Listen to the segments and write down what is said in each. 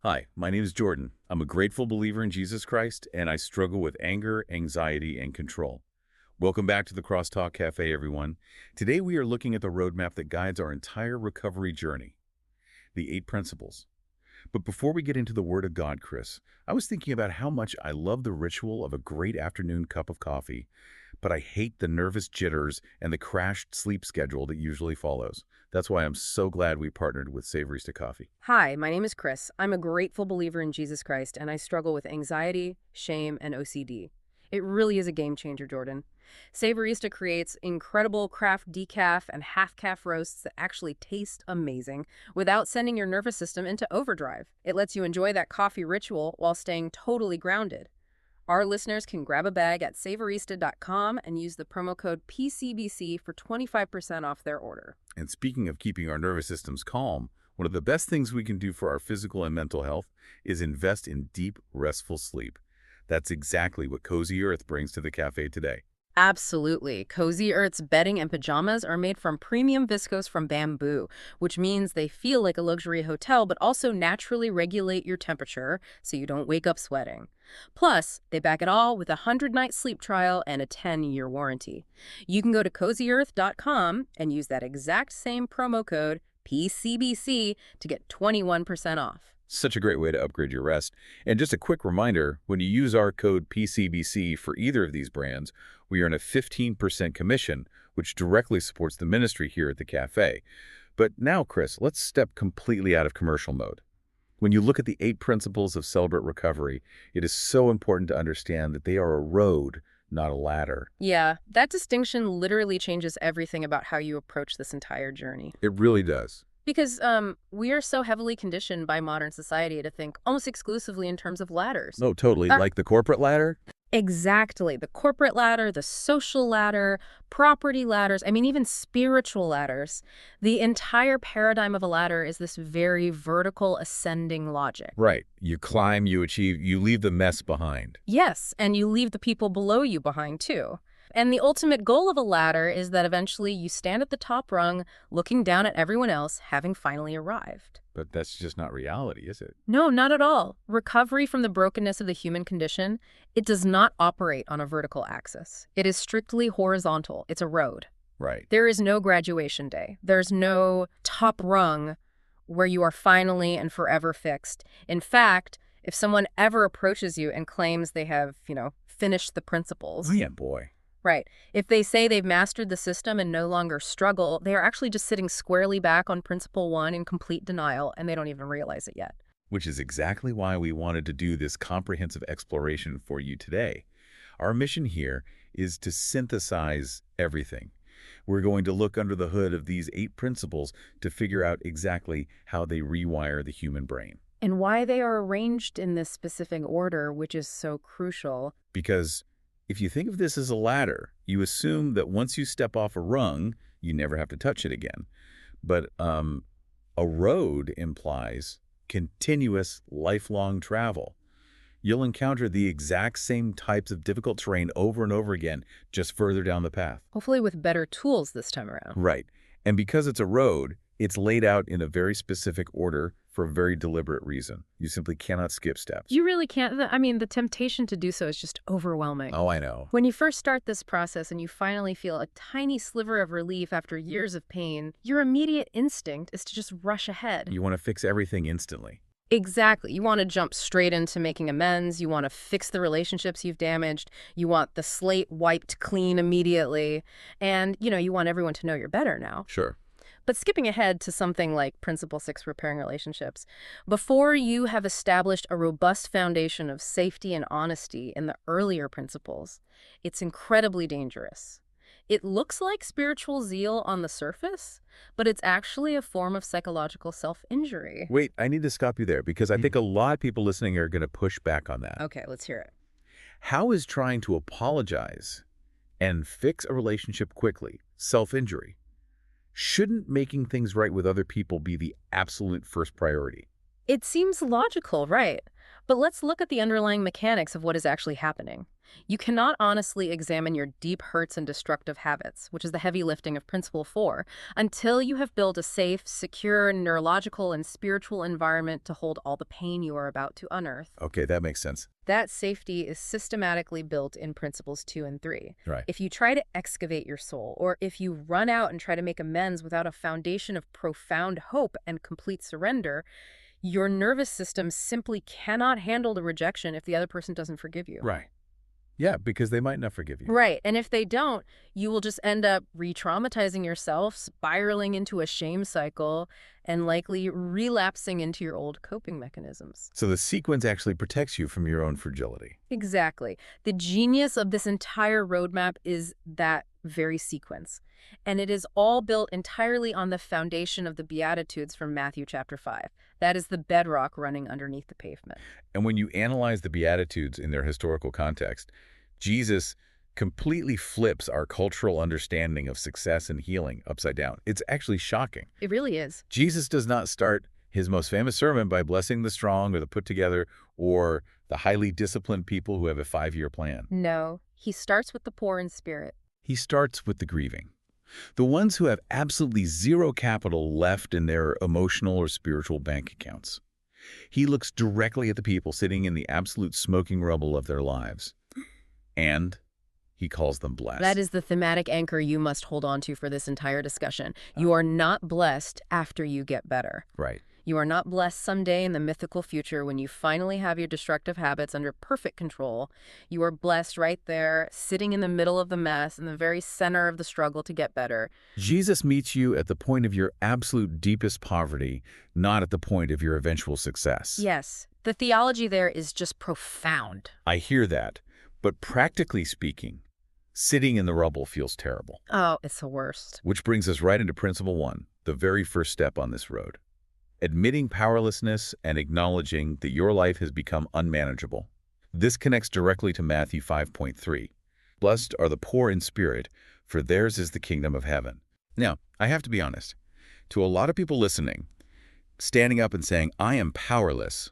Hi, my name is Jordan. I'm a grateful believer in Jesus Christ, and I struggle with anger, anxiety, and control. Welcome back to the Crosstalk Cafe, everyone. Today we are looking at the roadmap that guides our entire recovery journey, the 8 principles. But before we get into the Word of God, Chris, I was thinking about how much I love the ritual of a great afternoon cup of coffee, but I hate the nervous jitters and the crashed sleep schedule that usually follows. That's why I'm so glad we partnered with Savorista Coffee. Hi, my name is Chris. I'm a grateful believer in Jesus Christ, and I struggle with anxiety, shame, and OCD. It really is a game changer, Jordan. Savorista creates incredible craft decaf and half-calf roasts that actually taste amazing without sending your nervous system into overdrive. It lets you enjoy that coffee ritual while staying totally grounded. Our listeners can grab a bag at savorista.com and use the promo code PCBC for 25% off their order. And speaking of keeping our nervous systems calm, one of the best things we can do for our physical and mental health is invest in deep, restful sleep. That's exactly what Cozy Earth brings to the cafe today. Absolutely. Cozy Earth's bedding and pajamas are made from premium viscose from bamboo, which means they feel like a luxury hotel but also naturally regulate your temperature so you don't wake up sweating. Plus, they back it all with a 100-night sleep trial and a 10-year warranty. You can go to CozyEarth.com and use that exact same promo code, PCBC, to get 21% off. Such a great way to upgrade your rest. And just a quick reminder, when you use our code PCBC for either of these brands, we earn a 15% commission, which directly supports the ministry here at the cafe. But now, Chris, let's step completely out of commercial mode. When you look at the 8 principles of Celebrate Recovery, it is so important to understand that they are a road, not a ladder. Yeah, that distinction literally changes everything about how you approach this entire journey. It really does. Because we are so heavily conditioned by modern society to think almost exclusively in terms of ladders. No, totally. Like the corporate ladder? Exactly. The corporate ladder, the social ladder, property ladders, I mean, even spiritual ladders. The entire paradigm of a ladder is this very vertical ascending logic. Right. You climb, you achieve, you leave the mess behind. Yes, and you leave the people below you behind, too. And the ultimate goal of a ladder is that eventually you stand at the top rung, looking down at everyone else, having finally arrived. But that's just not reality, is it? No, not at all. Recovery from the brokenness of the human condition, it does not operate on a vertical axis. It is strictly horizontal. It's a road. Right. There is no graduation day. There's no top rung where you are finally and forever fixed. In fact, if someone ever approaches you and claims they have, finished the principles. Oh, yeah, boy. Right. If they say they've mastered the system and no longer struggle, they are actually just sitting squarely back on Principle 1 in complete denial, and they don't even realize it yet. Which is exactly why we wanted to do this comprehensive exploration for you today. Our mission here is to synthesize everything. We're going to look under the hood of these 8 principles to figure out exactly how they rewire the human brain. And why they are arranged in this specific order, which is so crucial. Because if you think of this as a ladder, you assume that once you step off a rung, you never have to touch it again. But a road implies continuous, lifelong travel. You'll encounter the exact same types of difficult terrain over and over again, just further down the path. Hopefully with better tools this time around. Right. And because it's a road, it's laid out in a very specific order for a very deliberate reason. You simply cannot skip steps. You really can't. I mean, the temptation to do so is just overwhelming. Oh, I know. When you first start this process and you finally feel a tiny sliver of relief after years of pain, your immediate instinct is to just rush ahead. You want to fix everything instantly. Exactly. You want to jump straight into making amends. You want to fix the relationships you've damaged. You want the slate wiped clean immediately. And, you want everyone to know you're better now. Sure. But skipping ahead to something like Principle 6, repairing relationships, before you have established a robust foundation of safety and honesty in the earlier principles, it's incredibly dangerous. It looks like spiritual zeal on the surface, but it's actually a form of psychological self-injury. Wait, I need to stop you there because I think a lot of people listening are going to push back on that. Okay, let's hear it. How is trying to apologize and fix a relationship quickly self-injury? Shouldn't making things right with other people be the absolute first priority? It seems logical, right? But let's look at the underlying mechanics of what is actually happening. You cannot honestly examine your deep hurts and destructive habits, which is the heavy lifting of Principle 4, until you have built a safe, secure, neurological, and spiritual environment to hold all the pain you are about to unearth. Okay, that makes sense. That safety is systematically built in Principles 2 and 3. Right. If you try to excavate your soul, or if you run out and try to make amends without a foundation of profound hope and complete surrender, your nervous system simply cannot handle the rejection if the other person doesn't forgive you. Right. Yeah, because they might not forgive you. Right. And if they don't, you will just end up re-traumatizing yourself, spiraling into a shame cycle, and likely relapsing into your old coping mechanisms. So the sequence actually protects you from your own fragility. Exactly. The genius of this entire roadmap is that very sequence. And it is all built entirely on the foundation of the Beatitudes from Matthew chapter 5. That is the bedrock running underneath the pavement. And when you analyze the Beatitudes in their historical context, Jesus completely flips our cultural understanding of success and healing upside down. It's actually shocking. It really is. Jesus does not start his most famous sermon by blessing the strong or the put-together or the highly disciplined people who have a 5-year plan. No, he starts with the poor in spirit. He starts with the grieving, the ones who have absolutely zero capital left in their emotional or spiritual bank accounts. He looks directly at the people sitting in the absolute smoking rubble of their lives, and he calls them blessed. That is the thematic anchor you must hold on to for this entire discussion. You are not blessed after you get better. Right. You are not blessed someday in the mythical future when you finally have your destructive habits under perfect control. You are blessed right there, sitting in the middle of the mess, in the very center of the struggle to get better. Jesus meets you at the point of your absolute deepest poverty, not at the point of your eventual success. Yes, the theology there is just profound. I hear that, but practically speaking, sitting in the rubble feels terrible. Oh, it's the worst. Which brings us right into Principle 1, the very first step on this road. Admitting powerlessness and acknowledging that your life has become unmanageable. This connects directly to Matthew 5.3. Blessed are the poor in spirit, for theirs is the kingdom of heaven. Now, I have to be honest. To a lot of people listening, standing up and saying, I am powerless,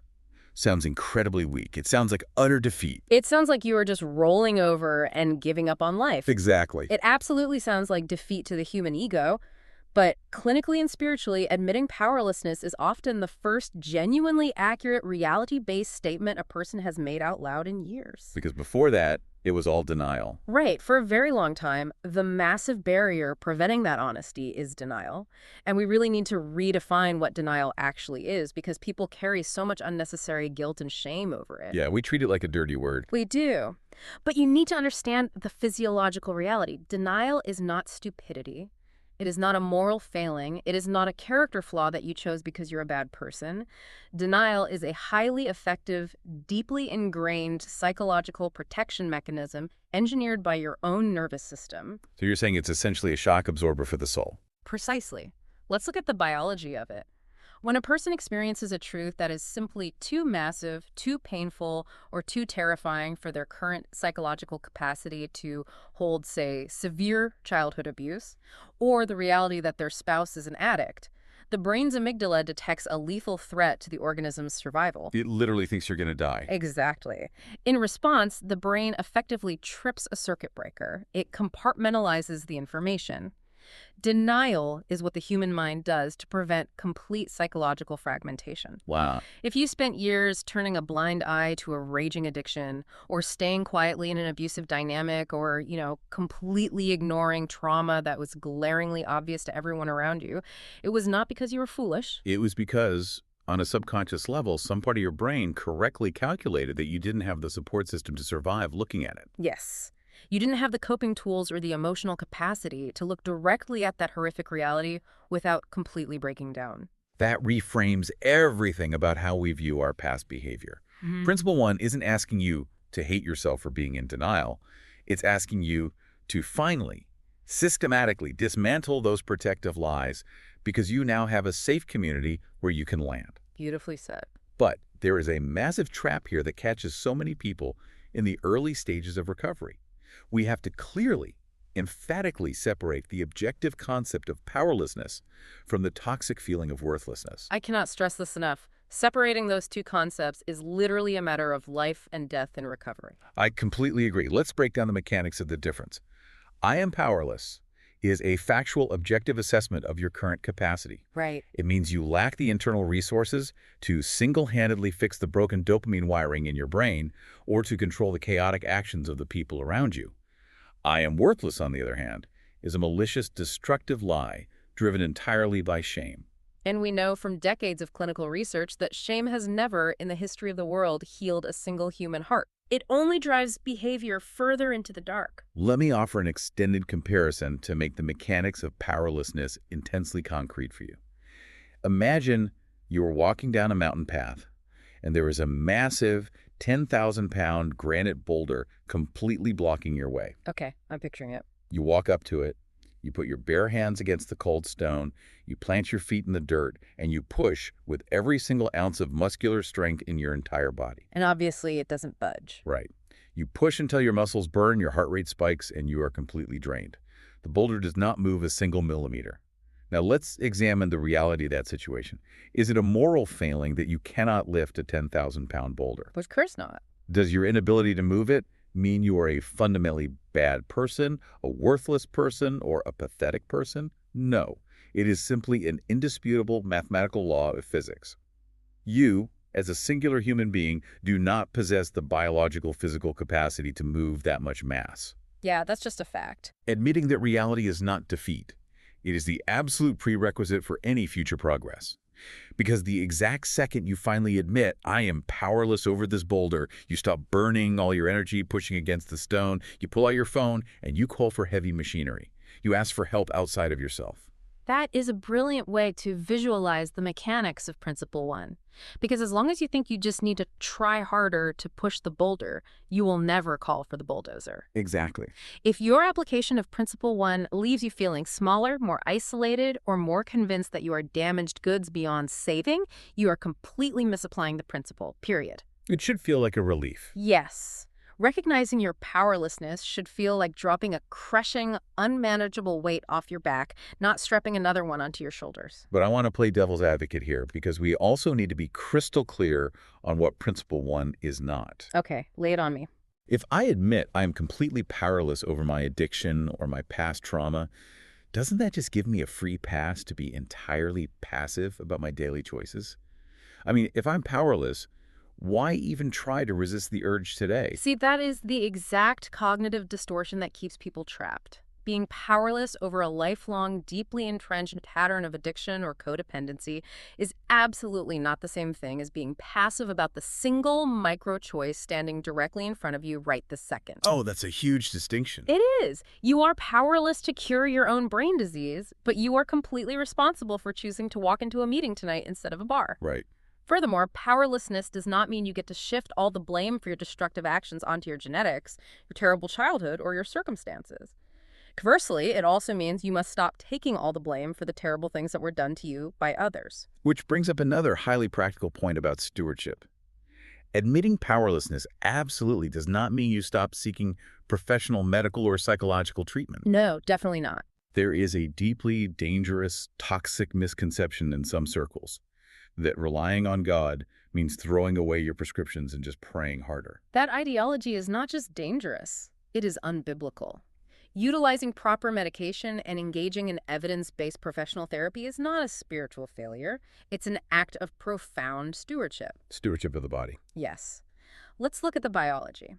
sounds incredibly weak. It sounds like utter defeat. It sounds like you are just rolling over and giving up on life. Exactly. It absolutely sounds like defeat to the human ego. But clinically and spiritually, admitting powerlessness is often the first genuinely accurate reality-based statement a person has made out loud in years. Because before that, it was all denial. Right. For a very long time, the massive barrier preventing that honesty is denial. And we really need to redefine what denial actually is because people carry so much unnecessary guilt and shame over it. Yeah, we treat it like a dirty word. We do. But you need to understand the physiological reality. Denial is not stupidity. It is not a moral failing. It is not a character flaw that you chose because you're a bad person. Denial is a highly effective, deeply ingrained psychological protection mechanism engineered by your own nervous system. So you're saying it's essentially a shock absorber for the soul. Precisely. Let's look at the biology of it. When a person experiences a truth that is simply too massive, too painful, or too terrifying for their current psychological capacity to hold, say, severe childhood abuse, or the reality that their spouse is an addict, the brain's amygdala detects a lethal threat to the organism's survival. It literally thinks you're going to die. Exactly. In response, the brain effectively trips a circuit breaker. It compartmentalizes the information. Denial is what the human mind does to prevent complete psychological fragmentation. Wow. If you spent years turning a blind eye to a raging addiction or staying quietly in an abusive dynamic or, completely ignoring trauma that was glaringly obvious to everyone around you, it was not because you were foolish. It was because, on a subconscious level, some part of your brain correctly calculated that you didn't have the support system to survive looking at it. Yes. You didn't have the coping tools or the emotional capacity to look directly at that horrific reality without completely breaking down. That reframes everything about how we view our past behavior. Principle 1 isn't asking you to hate yourself for being in denial. It's asking you to finally, systematically dismantle those protective lies because you now have a safe community where you can land. Beautifully said. But there is a massive trap here that catches so many people in the early stages of recovery. We have to clearly, emphatically separate the objective concept of powerlessness from the toxic feeling of worthlessness. I cannot stress this enough. Separating those two concepts is literally a matter of life and death in recovery. I completely agree. Let's break down the mechanics of the difference. I am powerless is a factual, objective assessment of your current capacity. Right. It means you lack the internal resources to single-handedly fix the broken dopamine wiring in your brain or to control the chaotic actions of the people around you. I am worthless, on the other hand, is a malicious, destructive lie driven entirely by shame. And we know from decades of clinical research that shame has never, in the history of the world, healed a single human heart. It only drives behavior further into the dark. Let me offer an extended comparison to make the mechanics of powerlessness intensely concrete for you. Imagine you are walking down a mountain path, and there is a massive 10,000-pound granite boulder completely blocking your way. Okay, I'm picturing it. You walk up to it, you put your bare hands against the cold stone, you plant your feet in the dirt, and you push with every single ounce of muscular strength in your entire body. And obviously it doesn't budge. Right. You push until your muscles burn, your heart rate spikes, and you are completely drained. The boulder does not move a single millimeter. Now let's examine the reality of that situation. Is it a moral failing that you cannot lift a 10,000-pound boulder? Of course not. Does your inability to move it mean you are a fundamentally bad person, a worthless person, or a pathetic person? No. It is simply an indisputable mathematical law of physics. You, as a singular human being, do not possess the biological physical capacity to move that much mass. Yeah, that's just a fact. Admitting that reality is not defeat. It is the absolute prerequisite for any future progress. Because the exact second you finally admit, I am powerless over this boulder, you stop burning all your energy pushing against the stone, you pull out your phone, and you call for heavy machinery. You ask for help outside of yourself. That is a brilliant way to visualize the mechanics of Principle 1. Because as long as you think you just need to try harder to push the boulder, you will never call for the bulldozer. Exactly. If your application of Principle 1 leaves you feeling smaller, more isolated, or more convinced that you are damaged goods beyond saving, you are completely misapplying the principle, period. It should feel like a relief. Yes. Recognizing your powerlessness should feel like dropping a crushing, unmanageable weight off your back, not strapping another one onto your shoulders. But I want to play devil's advocate here because we also need to be crystal clear on what Principle 1 is not. Okay, lay it on me. If I admit I am completely powerless over my addiction or my past trauma, doesn't that just give me a free pass to be entirely passive about my daily choices? I mean, if I'm powerless, why even try to resist the urge today? See, that is the exact cognitive distortion that keeps people trapped. Being powerless over a lifelong, deeply entrenched pattern of addiction or codependency is absolutely not the same thing as being passive about the single micro-choice standing directly in front of you right this second. Oh, that's a huge distinction. It is. You are powerless to cure your own brain disease, but you are completely responsible for choosing to walk into a meeting tonight instead of a bar. Right. Furthermore, powerlessness does not mean you get to shift all the blame for your destructive actions onto your genetics, your terrible childhood, or your circumstances. Conversely, it also means you must stop taking all the blame for the terrible things that were done to you by others. Which brings up another highly practical point about stewardship. Admitting powerlessness absolutely does not mean you stop seeking professional medical or psychological treatment. No, definitely not. There is a deeply dangerous, toxic misconception in some circles that relying on God means throwing away your prescriptions and just praying harder. That ideology is not just dangerous, it is unbiblical. Utilizing proper medication and engaging in evidence-based professional therapy is not a spiritual failure. It's an act of profound stewardship. Stewardship of the body. Yes. Let's look at the biology.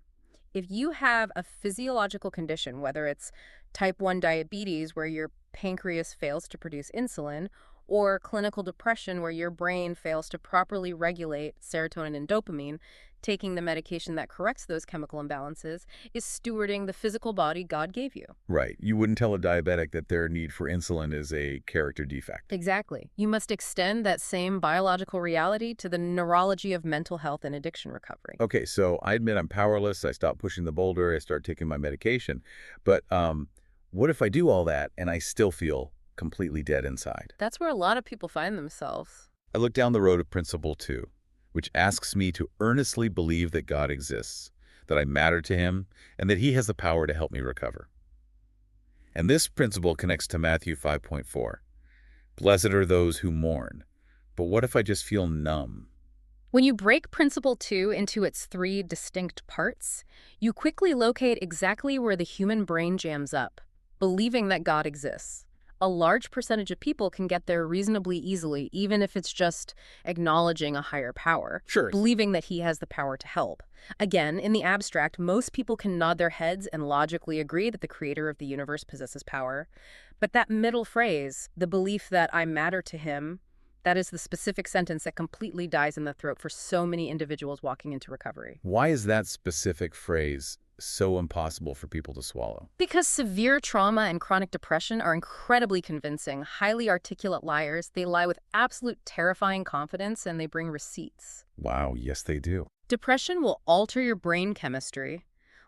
If you have a physiological condition, whether it's type 1 diabetes where your pancreas fails to produce insulin, or clinical depression where your brain fails to properly regulate serotonin and dopamine, taking the medication that corrects those chemical imbalances is stewarding the physical body God gave you. Right. You wouldn't tell a diabetic that their need for insulin is a character defect. Exactly. You must extend that same biological reality to the neurology of mental health and addiction recovery. Okay, so I admit I'm powerless. I stop pushing the boulder. I start taking my medication. But what if I do all that and I still feel completely dead inside? That's where a lot of people find themselves. I look down the road of Principle 2, which asks me to earnestly believe that God exists, that I matter to him, and that he has the power to help me recover. And this principle connects to Matthew 5.4. Blessed are those who mourn. But what if I just feel numb? When you break Principle 2 into its three distinct parts, you quickly locate exactly where the human brain jams up, believing that God exists. A large percentage of people can get there reasonably easily, even if it's just acknowledging a higher power, Sure. believing that he has the power to help. Again, in the abstract, most people can nod their heads and logically agree that the creator of the universe possesses power. But that middle phrase, the belief that I matter to him, that is the specific sentence that completely dies in the throat for so many individuals walking into recovery. Why is that specific phrase so impossible for people to swallow? Because severe trauma and chronic depression are incredibly convincing, highly articulate liars. They lie with absolute terrifying confidence, and they bring receipts. Wow, yes they do. Depression will alter your brain chemistry,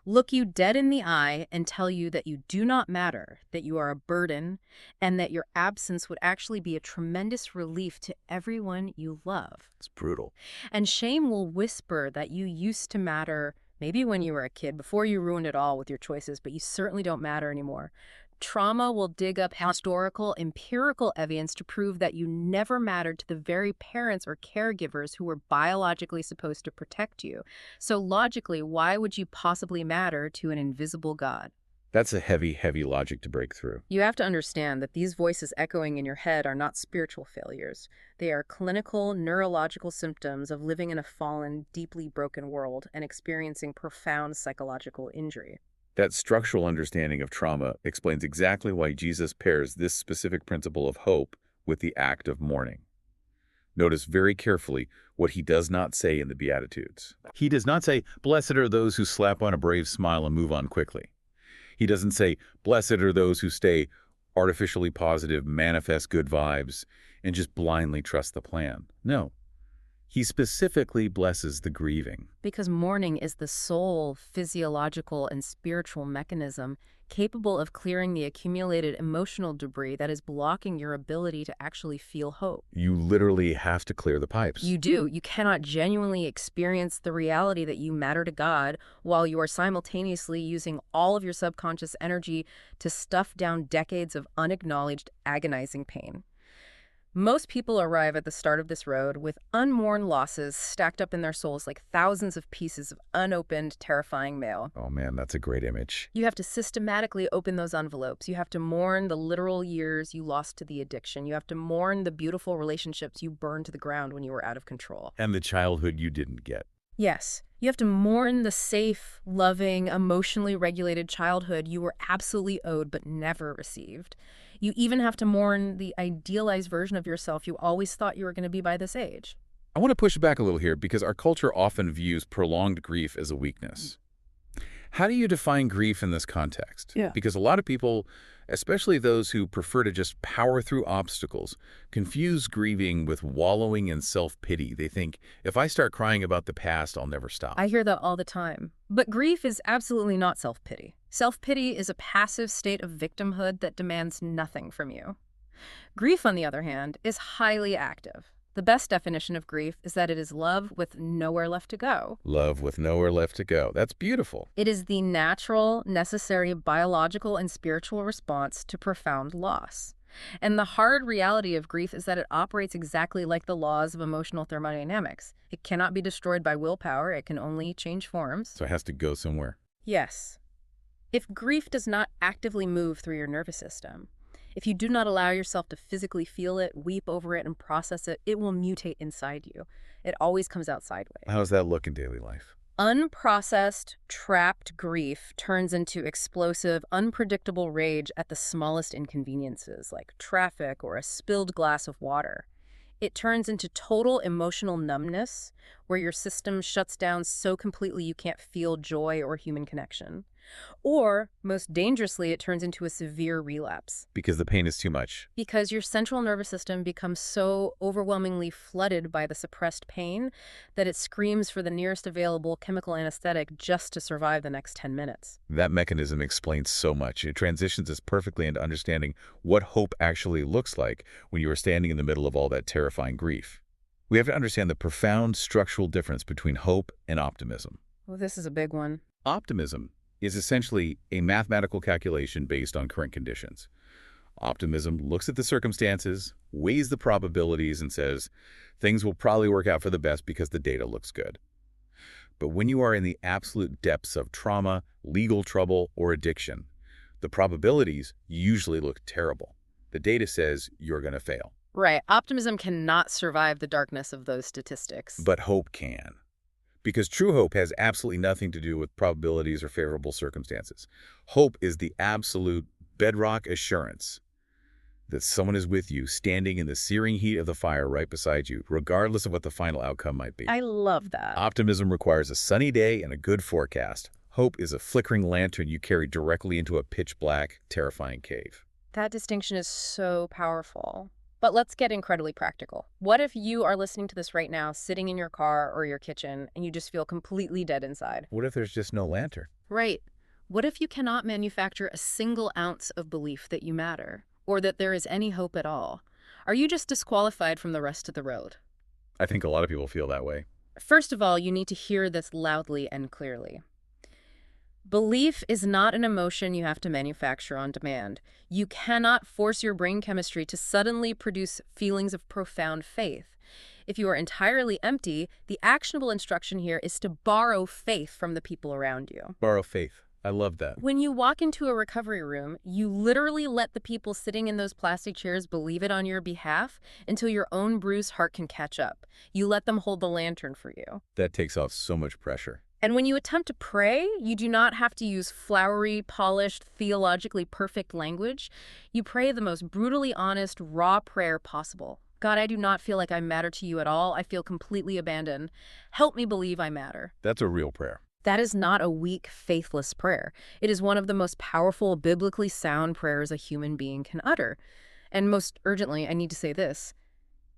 look you dead in the eye, and tell you that you do not matter, that you are a burden, and that your absence would actually be a tremendous relief to everyone you love. It's brutal. And shame will whisper that you used to matter, maybe when you were a kid, before you ruined it all with your choices, but you certainly don't matter anymore. Trauma will dig up historical, empirical evidence to prove that you never mattered to the very parents or caregivers who were biologically supposed to protect you. So logically, why would you possibly matter to an invisible God? That's a heavy, heavy logic to break through. You have to understand that these voices echoing in your head are not spiritual failures. They are clinical, neurological symptoms of living in a fallen, deeply broken world and experiencing profound psychological injury. That structural understanding of trauma explains exactly why Jesus pairs this specific principle of hope with the act of mourning. Notice very carefully what he does not say in the Beatitudes. He does not say, "Blessed are those who slap on a brave smile and move on quickly." He doesn't say, "Blessed are those who stay artificially positive, manifest good vibes, and just blindly trust the plan." No. He specifically blesses the grieving. Because mourning is the sole physiological and spiritual mechanism capable of clearing the accumulated emotional debris that is blocking your ability to actually feel hope. You literally have to clear the pipes. You do. You cannot genuinely experience the reality that you matter to God while you are simultaneously using all of your subconscious energy to stuff down decades of unacknowledged, agonizing pain. Most people arrive at the start of this road with unmourned losses stacked up in their souls like thousands of pieces of unopened, terrifying mail. Oh man, that's a great image. You have to systematically open those envelopes. You have to mourn the literal years you lost to the addiction. You have to mourn the beautiful relationships you burned to the ground when you were out of control. And the childhood you didn't get. Yes, you have to mourn the safe, loving, emotionally regulated childhood you were absolutely owed but never received. You even have to mourn the idealized version of yourself you always thought you were going to be by this age. I want to push back a little here because our culture often views prolonged grief as a weakness. How do you define grief in this context? Yeah. Because a lot of people, especially those who prefer to just power through obstacles, confuse grieving with wallowing in self-pity. They think, if I start crying about the past, I'll never stop. I hear that all the time. But grief is absolutely not self-pity. Self-pity is a passive state of victimhood that demands nothing from you. Grief, on the other hand, is highly active. The best definition of grief is that it is love with nowhere left to go. Love with nowhere left to go. That's beautiful. It is the natural, necessary biological and spiritual response to profound loss. And the hard reality of grief is that it operates exactly like the laws of emotional thermodynamics. It cannot be destroyed by willpower. It can only change forms. So it has to go somewhere. Yes. If grief does not actively move through your nervous system, if you do not allow yourself to physically feel it, weep over it, and process it, it will mutate inside you. It always comes out sideways. How does that look in daily life? Unprocessed, trapped grief turns into explosive, unpredictable rage at the smallest inconveniences, like traffic or a spilled glass of water. It turns into total emotional numbness, where your system shuts down so completely you can't feel joy or human connection. Or, most dangerously, it turns into a severe relapse. Because the pain is too much. Because your central nervous system becomes so overwhelmingly flooded by the suppressed pain that it screams for the nearest available chemical anesthetic just to survive the next 10 minutes. That mechanism explains so much. It transitions us perfectly into understanding what hope actually looks like when you are standing in the middle of all that terrifying grief. We have to understand the profound structural difference between hope and optimism. Well, this is a big one. Optimism is essentially a mathematical calculation based on current conditions. Optimism looks at the circumstances, weighs the probabilities, and says, things will probably work out for the best because the data looks good. But when you are in the absolute depths of trauma, legal trouble, or addiction, the probabilities usually look terrible. The data says you're going to fail. Right. Optimism cannot survive the darkness of those statistics. But hope can. Because true hope has absolutely nothing to do with probabilities or favorable circumstances. Hope is the absolute bedrock assurance that someone is with you, standing in the searing heat of the fire right beside you, regardless of what the final outcome might be. I love that. Optimism requires a sunny day and a good forecast. Hope is a flickering lantern you carry directly into a pitch-black, terrifying cave. That distinction is so powerful. But let's get incredibly practical. What if you are listening to this right now, sitting in your car or your kitchen, and you just feel completely dead inside? What if there's just no lantern? Right. What if you cannot manufacture a single ounce of belief that you matter, or that there is any hope at all? Are you just disqualified from the rest of the road? I think a lot of people feel that way. First of all, you need to hear this loudly and clearly. Belief is not an emotion you have to manufacture on demand. You cannot force your brain chemistry to suddenly produce feelings of profound faith. If you are entirely empty, the actionable instruction here is to borrow faith from the people around you. Borrow faith. I love that. When you walk into a recovery room, you literally let the people sitting in those plastic chairs believe it on your behalf until your own bruised heart can catch up. You let them hold the lantern for you. That takes off so much pressure. And when you attempt to pray, you do not have to use flowery, polished, theologically perfect language. You pray the most brutally honest, raw prayer possible. God, I do not feel like I matter to you at all. I feel completely abandoned. Help me believe I matter. That's a real prayer. That is not a weak, faithless prayer. It is one of the most powerful, biblically sound prayers a human being can utter. And most urgently, I need to say this.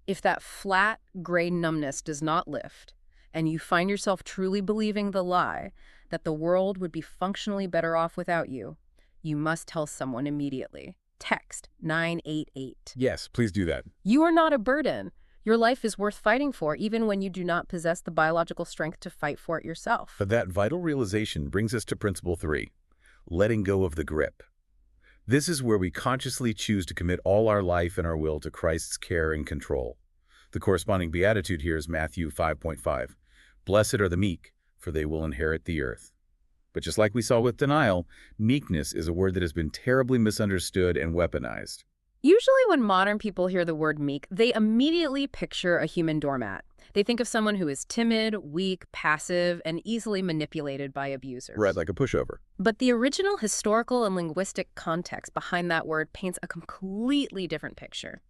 If that flat, gray numbness does not lift, and you find yourself truly believing the lie that the world would be functionally better off without you, you must tell someone immediately. Text 988. Yes, please do that. You are not a burden. Your life is worth fighting for, even when you do not possess the biological strength to fight for it yourself. But that vital realization brings us to principle 3, letting go of the grip. This is where we consciously choose to commit all our life and our will to Christ's care and control. The corresponding beatitude here is Matthew 5.5. Blessed are the meek, for they will inherit the earth. But just like we saw with denial, meekness is a word that has been terribly misunderstood and weaponized. Usually when modern people hear the word meek, they immediately picture a human doormat. They think of someone who is timid, weak, passive, and easily manipulated by abusers. Right, like a pushover. But the original historical and linguistic context behind that word paints a completely different picture.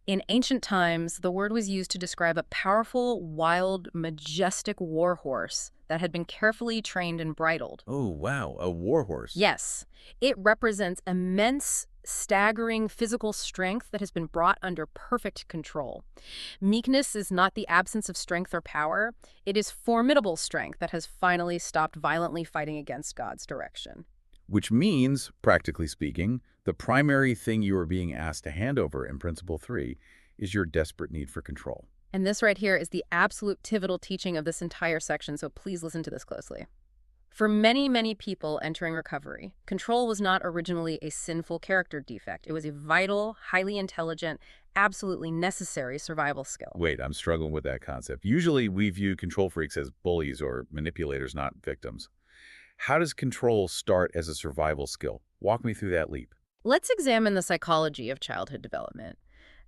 In ancient times, the word was used to describe a powerful, wild, majestic war horse that had been carefully trained and bridled. Oh, wow, a war horse. Yes, it represents immense, staggering physical strength that has been brought under perfect control. Meekness is not the absence of strength or power. It is formidable strength that has finally stopped violently fighting against God's direction. Which means, practically speaking, the primary thing you are being asked to hand over in Principle 3 is your desperate need for control. And this right here is the absolute pivotal teaching of this entire section, so please listen to this closely. For many, many people entering recovery, control was not originally a sinful character defect. It was a vital, highly intelligent, absolutely necessary survival skill. Wait, I'm struggling with that concept. Usually we view control freaks as bullies or manipulators, not victims. How does control start as a survival skill? Walk me through that leap. Let's examine the psychology of childhood development.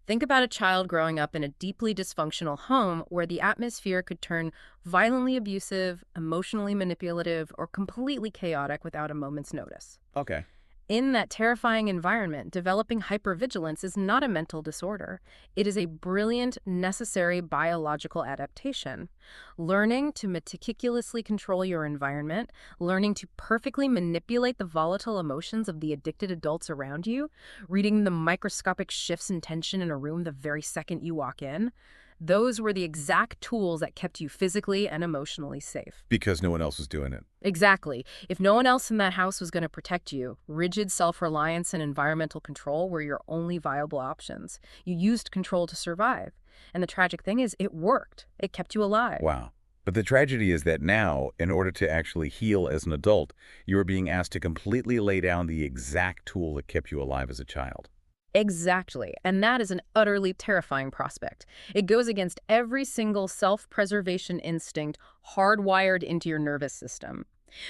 Think about a child growing up in a deeply dysfunctional home where the atmosphere could turn violently abusive, emotionally manipulative, or completely chaotic without a moment's notice. Okay. In that terrifying environment, developing hypervigilance is not a mental disorder. It is a brilliant, necessary biological adaptation. Learning to meticulously control your environment, learning to perfectly manipulate the volatile emotions of the addicted adults around you, reading the microscopic shifts in tension in a room the very second you walk in, those were the exact tools that kept you physically and emotionally safe. Because no one else was doing it. Exactly. If no one else in that house was going to protect you, rigid self-reliance and environmental control were your only viable options. You used control to survive. And the tragic thing is, it worked. It kept you alive. Wow. But the tragedy is that now, in order to actually heal as an adult, you are being asked to completely lay down the exact tool that kept you alive as a child. Exactly, and that is an utterly terrifying prospect. It goes against every single self-preservation instinct hardwired into your nervous system.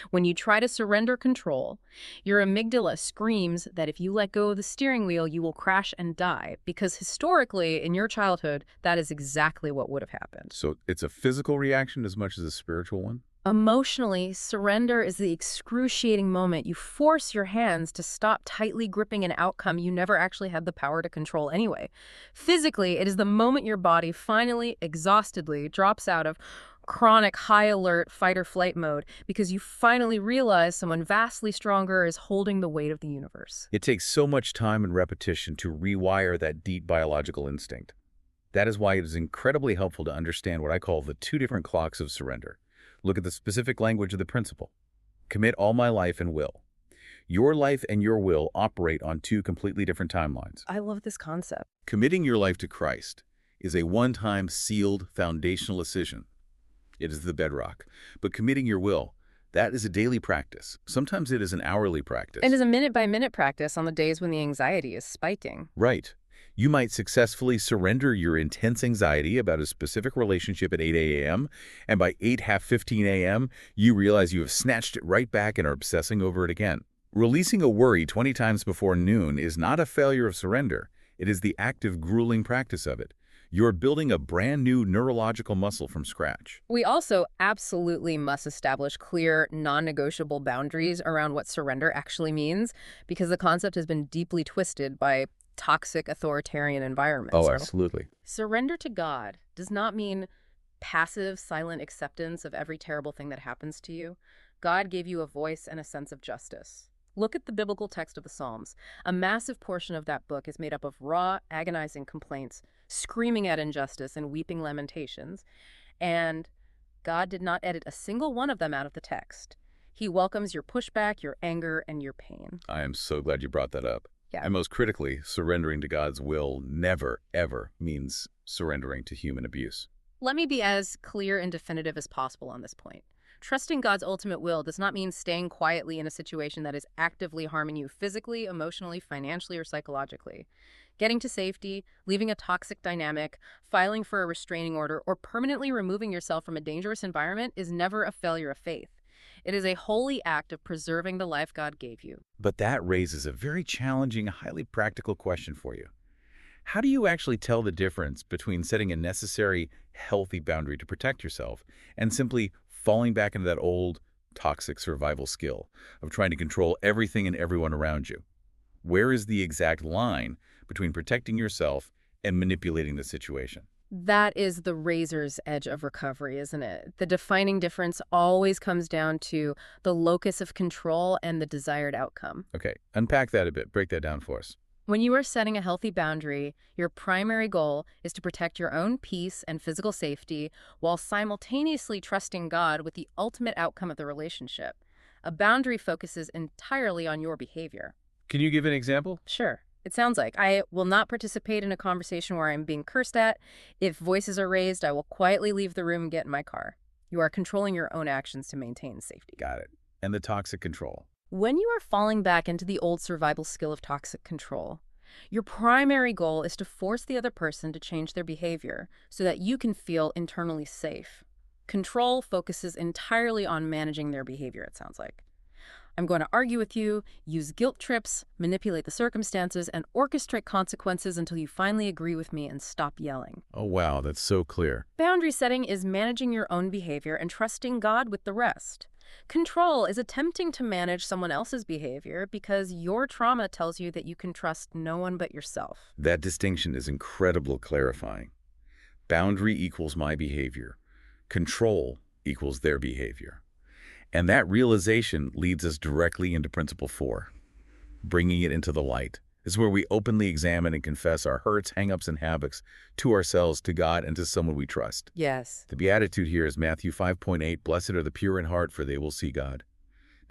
When you try to surrender control, your amygdala screams that if you let go of the steering wheel, you will crash and die, because historically, in your childhood, that is exactly what would have happened. So it's a physical reaction as much as a spiritual one? Emotionally, surrender is the excruciating moment you force your hands to stop tightly gripping an outcome you never actually had the power to control anyway. Physically, it is the moment your body finally, exhaustedly drops out of chronic high-alert fight-or-flight mode because you finally realize someone vastly stronger is holding the weight of the universe. It takes so much time and repetition to rewire that deep biological instinct. That is why it is incredibly helpful to understand what I call the two different clocks of surrender. Look at the specific language of the principle. Commit all my life and will. Your life and your will operate on two completely different timelines. I love this concept. Committing your life to Christ is a one-time sealed foundational decision. It is the bedrock. But committing your will, that is a daily practice. Sometimes it is an hourly practice. It is a minute-by-minute practice on the days when the anxiety is spiking. Right. You might successfully surrender your intense anxiety about a specific relationship at 8 a.m., and by 8:15 a.m., you realize you have snatched it right back and are obsessing over it again. Releasing a worry 20 times before noon is not a failure of surrender. It is the active, grueling practice of it. You're building a brand new neurological muscle from scratch. We also absolutely must establish clear, non-negotiable boundaries around what surrender actually means, because the concept has been deeply twisted by toxic authoritarian environments. Oh, absolutely. Surrender to God does not mean passive, silent acceptance of every terrible thing that happens to you. God gave you a voice and a sense of justice. Look at the biblical text of the Psalms. A massive portion of that book is made up of raw, agonizing complaints, screaming at injustice and weeping lamentations. And God did not edit a single one of them out of the text. He welcomes your pushback, your anger, and your pain. I am so glad you brought that up. Yeah. And most critically, surrendering to God's will never, ever means surrendering to human abuse. Let me be as clear and definitive as possible on this point. Trusting God's ultimate will does not mean staying quietly in a situation that is actively harming you physically, emotionally, financially, or psychologically. Getting to safety, leaving a toxic dynamic, filing for a restraining order, or permanently removing yourself from a dangerous environment is never a failure of faith. It is a holy act of preserving the life God gave you. But that raises a very challenging, highly practical question for you. How do you actually tell the difference between setting a necessary, healthy boundary to protect yourself and simply falling back into that old, toxic survival skill of trying to control everything and everyone around you? Where is the exact line between protecting yourself and manipulating the situation? That is the razor's edge of recovery, isn't it? The defining difference always comes down to the locus of control and the desired outcome. Okay, unpack that a bit. Break that down for us. When you are setting a healthy boundary, your primary goal is to protect your own peace and physical safety while simultaneously trusting God with the ultimate outcome of the relationship. A boundary focuses entirely on your behavior. Can you give an example? Sure. It sounds like I will not participate in a conversation where I'm being cursed at. If voices are raised, I will quietly leave the room and get in my car. You are controlling your own actions to maintain safety. Got it. And the toxic control. When you are falling back into the old survival skill of toxic control, your primary goal is to force the other person to change their behavior so that you can feel internally safe. Control focuses entirely on managing their behavior, it sounds like. I'm going to argue with you, use guilt trips, manipulate the circumstances, and orchestrate consequences until you finally agree with me and stop yelling. Oh, wow, that's so clear. Boundary setting is managing your own behavior and trusting God with the rest. Control is attempting to manage someone else's behavior because your trauma tells you that you can trust no one but yourself. That distinction is incredibly clarifying. Boundary equals my behavior. Control equals their behavior. And that realization leads us directly into Principle 4, bringing it into the light. This is where we openly examine and confess our hurts, hang-ups, and habits to ourselves, to God, and to someone we trust. Yes. The beatitude here is Matthew 5:8, "Blessed are the pure in heart, for they will see God."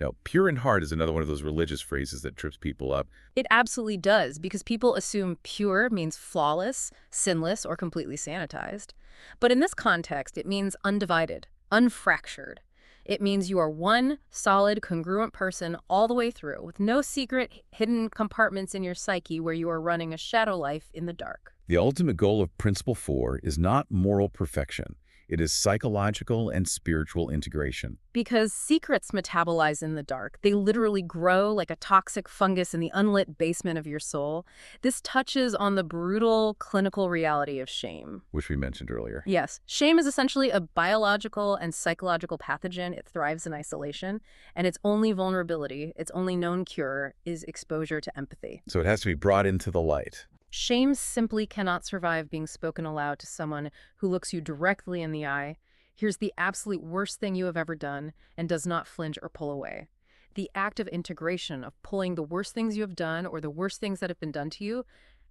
Now, pure in heart is another one of those religious phrases that trips people up. It absolutely does, because people assume pure means flawless, sinless, or completely sanitized. But in this context, it means undivided, unfractured. It means you are one solid, congruent person all the way through, with no secret, hidden compartments in your psyche where you are running a shadow life in the dark. The ultimate goal of Principle 4 is not moral perfection. It is psychological and spiritual integration. Because secrets metabolize in the dark. They literally grow like a toxic fungus in the unlit basement of your soul. This touches on the brutal clinical reality of shame. Which we mentioned earlier. Yes, shame is essentially a biological and psychological pathogen. It thrives in isolation, and its only vulnerability, its only known cure, is exposure to empathy. So it has to be brought into the light. Shame simply cannot survive being spoken aloud to someone who looks you directly in the eye, hears the absolute worst thing you have ever done, and does not flinch or pull away. The act of integration, of pulling the worst things you have done or the worst things that have been done to you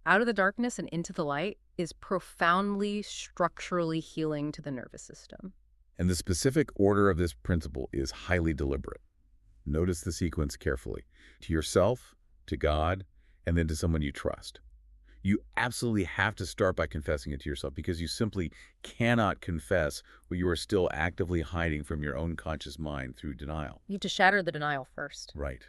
out of the darkness and into the light, is profoundly structurally healing to the nervous system. And the specific order of this principle is highly deliberate. Notice the sequence carefully. To yourself, to God, and then to someone you trust. You absolutely have to start by confessing it to yourself, because you simply cannot confess what you are still actively hiding from your own conscious mind through denial. You have to shatter the denial first. Right.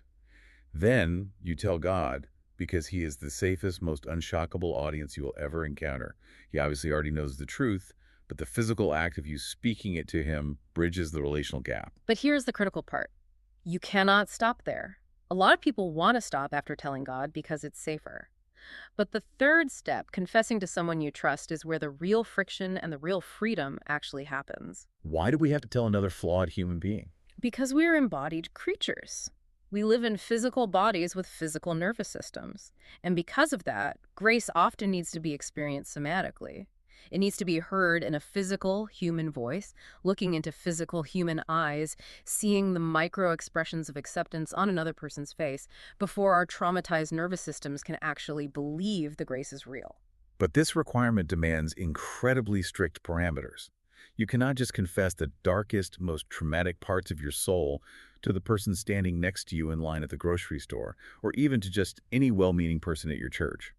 Then you tell God, because he is the safest, most unshockable audience you will ever encounter. He obviously already knows the truth, but the physical act of you speaking it to him bridges the relational gap. But here's the critical part. You cannot stop there. A lot of people want to stop after telling God because it's safer. But the third step, confessing to someone you trust, is where the real friction and the real freedom actually happens. Why do we have to tell another flawed human being? Because we are embodied creatures. We live in physical bodies with physical nervous systems. And because of that, grace often needs to be experienced somatically. It needs to be heard in a physical human voice, looking into physical human eyes, seeing the micro expressions of acceptance on another person's face before our traumatized nervous systems can actually believe the grace is real. But this requirement demands incredibly strict parameters. You cannot just confess the darkest, most traumatic parts of your soul to the person standing next to you in line at the grocery store, or even to just any well-meaning person at your church.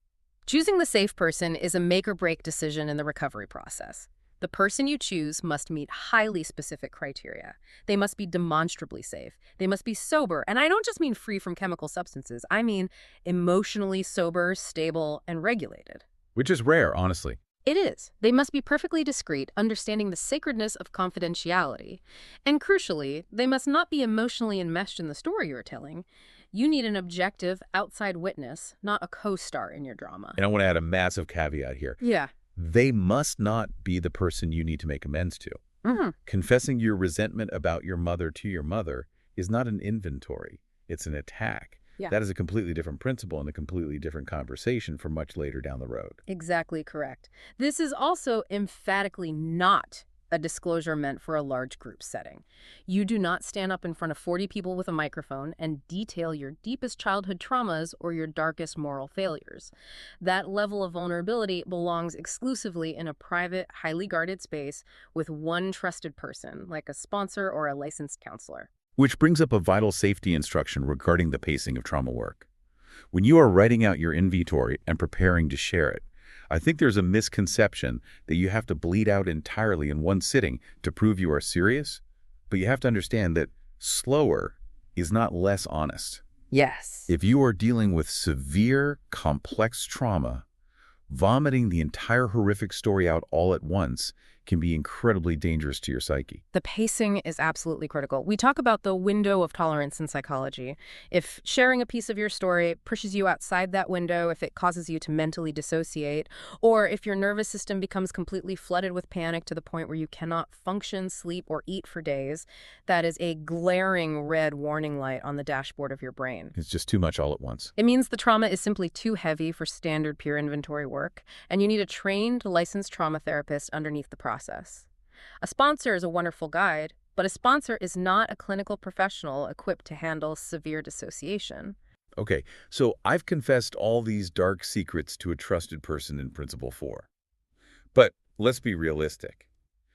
Choosing the safe person is a make-or-break decision in the recovery process. The person you choose must meet highly specific criteria. They must be demonstrably safe. They must be sober, and I don't just mean free from chemical substances. I mean emotionally sober, stable, and regulated. Which is rare, honestly. It is. They must be perfectly discreet, understanding the sacredness of confidentiality. And crucially, they must not be emotionally enmeshed in the story you're telling. You need an objective, outside witness, not a co-star in your drama. And I want to add a massive caveat here. Yeah. They must not be the person you need to make amends to. Confessing your resentment about your mother to your mother is not an inventory. It's an attack. Yeah. That is a completely different principle and a completely different conversation for much later down the road. Exactly correct. This is also emphatically not a disclosure meant for a large group setting. You do not stand up in front of 40 people with a microphone and detail your deepest childhood traumas or your darkest moral failures. That level of vulnerability belongs exclusively in a private, highly guarded space with one trusted person, like a sponsor or a licensed counselor. Which brings up a vital safety instruction regarding the pacing of trauma work. When you are writing out your inventory and preparing to share it, I think there's a misconception that you have to bleed out entirely in one sitting to prove you are serious, but you have to understand that slower is not less honest. Yes. If you are dealing with severe, complex trauma, vomiting the entire horrific story out all at once can be incredibly dangerous to your psyche. The pacing is absolutely critical. We talk about the window of tolerance in psychology. If sharing a piece of your story pushes you outside that window, if it causes you to mentally dissociate, or if your nervous system becomes completely flooded with panic to the point where you cannot function, sleep, or eat for days, that is a glaring red warning light on the dashboard of your brain. It's just too much all at once. It means the trauma is simply too heavy for standard peer inventory work, and you need a trained, licensed trauma therapist underneath the process. A sponsor is a wonderful guide, but a sponsor is not a clinical professional equipped to handle severe dissociation. Okay, so I've confessed all these dark secrets to a trusted person in Principle 4. But let's be realistic.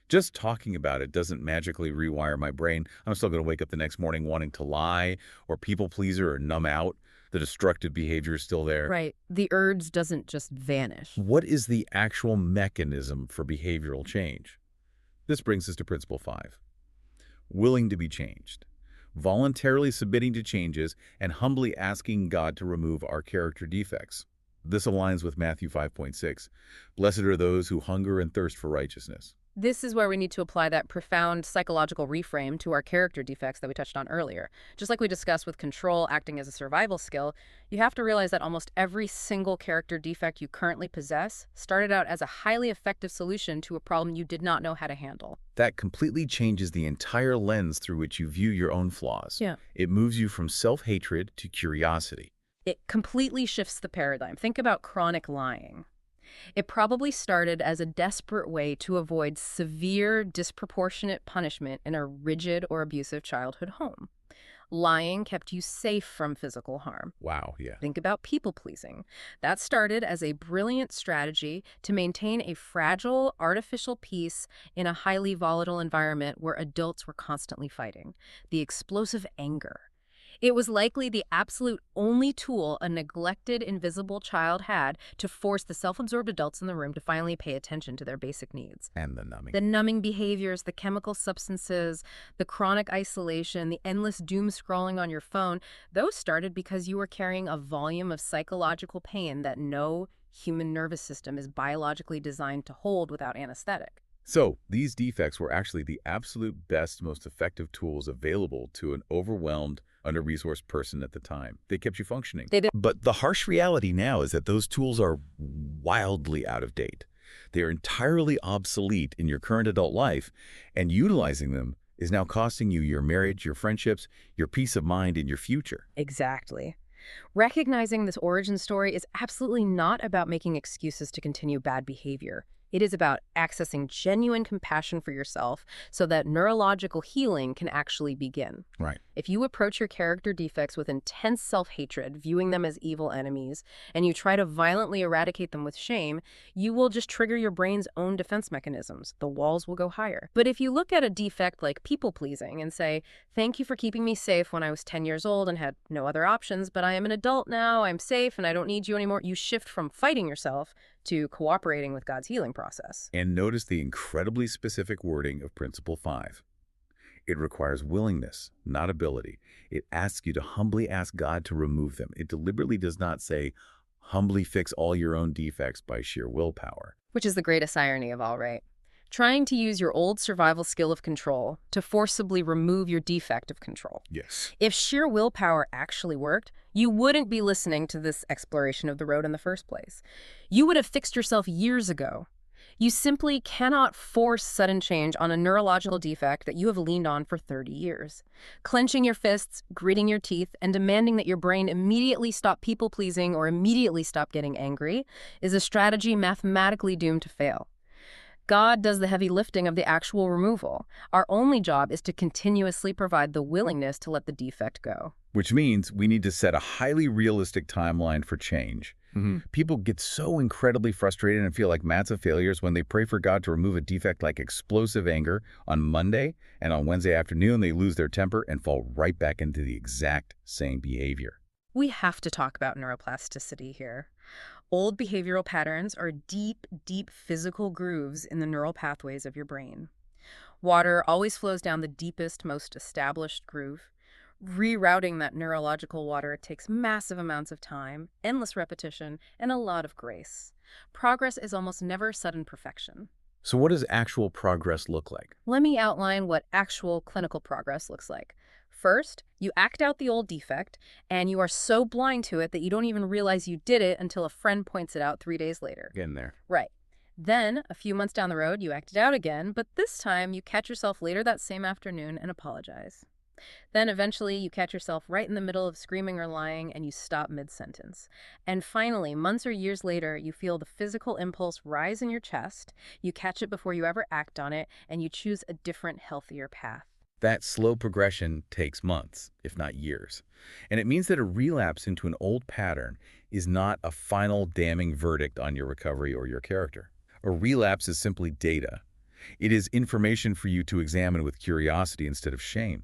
Just talking about it doesn't magically rewire my brain. I'm still going to wake up the next morning wanting to lie or people pleaser or numb out. The destructive behavior is still there. Right. The urge doesn't just vanish. What is the actual mechanism for behavioral change? This brings us to Principle 5. willing to be changed, voluntarily submitting to changes, and humbly asking God to remove our character defects. This aligns with Matthew 5.6. Blessed are those who hunger and thirst for righteousness. This is where we need to apply that profound psychological reframe to our character defects that we touched on earlier. Just like we discussed with control acting as a survival skill, you have to realize that almost every single character defect you currently possess started out as a highly effective solution to a problem you did not know how to handle. That completely changes the entire lens through which you view your own flaws. Yeah. It moves you from self-hatred to curiosity. It completely shifts the paradigm. Think about chronic lying. It probably started as a desperate way to avoid severe, disproportionate punishment in a rigid or abusive childhood home. Lying kept you safe from physical harm. Wow, yeah. Think about people-pleasing. That started as a brilliant strategy to maintain a fragile, artificial peace in a highly volatile environment where adults were constantly fighting. The explosive anger. It was likely the absolute only tool a neglected, invisible child had to force the self-absorbed adults in the room to finally pay attention to their basic needs. And the numbing. The numbing behaviors, the chemical substances, the chronic isolation, the endless doom scrolling on your phone, those started because you were carrying a volume of psychological pain that no human nervous system is biologically designed to hold without anesthetic. So, these defects were actually the absolute best, most effective tools available to an overwhelmed, under-resourced person at the time. They kept you functioning. They did. But the harsh reality now is that those tools are wildly out of date. They are entirely obsolete in your current adult life, and utilizing them is now costing you your marriage, your friendships, your peace of mind, and your future. Exactly. Recognizing this origin story is absolutely not about making excuses to continue bad behavior. It is about accessing genuine compassion for yourself so that neurological healing can actually begin. Right. If you approach your character defects with intense self-hatred, viewing them as evil enemies, and you try to violently eradicate them with shame, you will just trigger your brain's own defense mechanisms. The walls will go higher. But if you look at a defect like people-pleasing and say, thank you for keeping me safe when I was 10 years old and had no other options, but I am an adult now, I'm safe, and I don't need you anymore, you shift from fighting yourself to cooperating with God's healing process. And notice the incredibly specific wording of Principle 5. It requires willingness, not ability. It asks you to humbly ask God to remove them. It deliberately does not say, humbly fix all your own defects by sheer willpower. Which is the greatest irony of all, right? Trying to use your old survival skill of control to forcibly remove your defect of control. Yes. If sheer willpower actually worked, you wouldn't be listening to this exploration of the road in the first place. You would have fixed yourself years ago. You simply cannot force sudden change on a neurological defect that you have leaned on for 30 years. Clenching your fists, gritting your teeth, and demanding that your brain immediately stop people-pleasing or immediately stop getting angry is a strategy mathematically doomed to fail. God does the heavy lifting of the actual removal. Our only job is to continuously provide the willingness to let the defect go. Which means we need to set a highly realistic timeline for change. People get so incredibly frustrated and feel like massive failures when they pray for God to remove a defect like explosive anger on Monday, and on Wednesday afternoon they lose their temper and fall right back into the exact same behavior. We have to talk about neuroplasticity here. Old behavioral patterns are deep, deep physical grooves in the neural pathways of your brain. Water always flows down the deepest, most established groove. Rerouting that neurological water takes massive amounts of time, endless repetition, and a lot of grace. Progress is almost never sudden perfection. So what does actual progress look like? Let me outline what actual clinical progress looks like. First, you act out the old defect, and you are so blind to it that you don't even realize you did it until a friend points it out 3 days later. Getting there. Right. Then, a few months down the road, you act it out again, but this time you catch yourself later that same afternoon and apologize. Then eventually you catch yourself right in the middle of screaming or lying and you stop mid-sentence. And finally, months or years later, you feel the physical impulse rise in your chest, you catch it before you ever act on it, and you choose a different, healthier path. That slow progression takes months, if not years. And it means that a relapse into an old pattern is not a final damning verdict on your recovery or your character. A relapse is simply data. It is information for you to examine with curiosity instead of shame.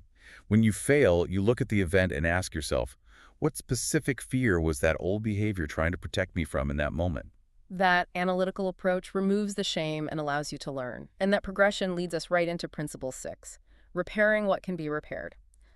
When you fail, you look at the event and ask yourself, what specific fear was that old behavior trying to protect me from in that moment? That analytical approach removes the shame and allows you to learn. And that progression leads us right into Principle 6. repairing what can be repaired.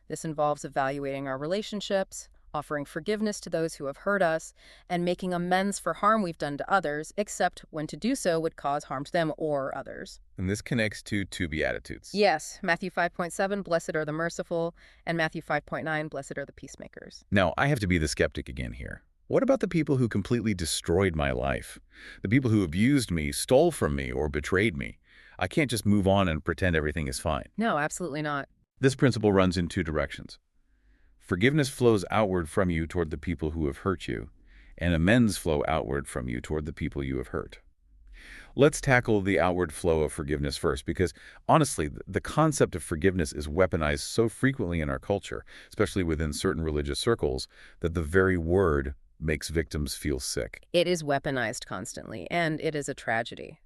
This involves evaluating our relationships, offering forgiveness to those who have hurt us, and making amends for harm we've done to others, except when to do so would cause harm to them or others. And this connects to two Beatitudes. Yes, Matthew 5.7, blessed are the merciful, and Matthew 5.9, blessed are the peacemakers. Now, I have to be the skeptic again here. What about the people who completely destroyed my life? The people who abused me, stole from me, or betrayed me? I can't just move on and pretend everything is fine. No, absolutely not. This principle runs in two directions. Forgiveness flows outward from you toward the people who have hurt you, and amends flow outward from you toward the people you have hurt. Let's tackle the outward flow of forgiveness first, because honestly, the concept of forgiveness is weaponized so frequently in our culture, especially within certain religious circles, that the very word makes victims feel sick. It is weaponized constantly, and it is a tragedy.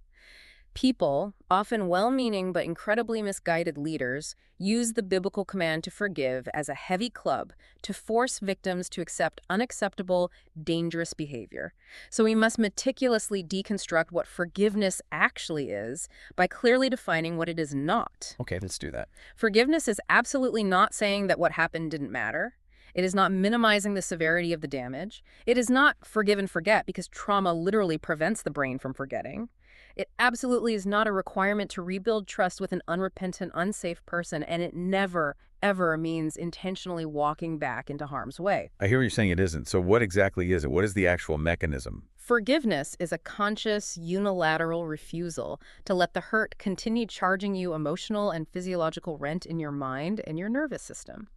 People, often well-meaning but incredibly misguided leaders, use the biblical command to forgive as a heavy club to force victims to accept unacceptable, dangerous behavior. So we must meticulously deconstruct what forgiveness actually is by clearly defining what it is not. Okay, let's do that. Forgiveness is absolutely not saying that what happened didn't matter. It is not minimizing the severity of the damage. It is not forgive and forget, because trauma literally prevents the brain from forgetting. It absolutely is not a requirement to rebuild trust with an unrepentant, unsafe person, and it never, ever means intentionally walking back into harm's way. I hear what you're saying it isn't. So what exactly is it? What is the actual mechanism? Forgiveness is a conscious, unilateral refusal to let the hurt continue charging you emotional and physiological rent in your mind and your nervous system.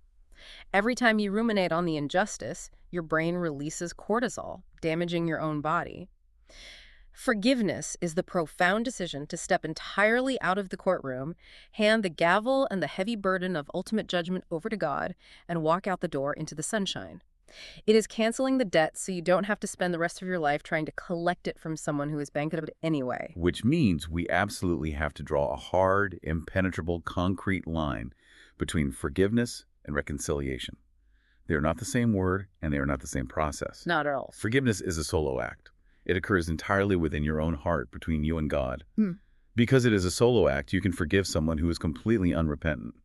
Every time you ruminate on the injustice, your brain releases cortisol, damaging your own body. Forgiveness is the profound decision to step entirely out of the courtroom, hand the gavel and the heavy burden of ultimate judgment over to God, and walk out the door into the sunshine. It is canceling the debt so you don't have to spend the rest of your life trying to collect it from someone who is bankrupt anyway. Which means we absolutely have to draw a hard, impenetrable, concrete line between forgiveness and reconciliation. They are not the same word, and they are not the same process. Not at all. Forgiveness is a solo act. It occurs entirely within your own heart, between you and God. Hmm. Because it is a solo act, you can forgive someone who is completely unrepentant.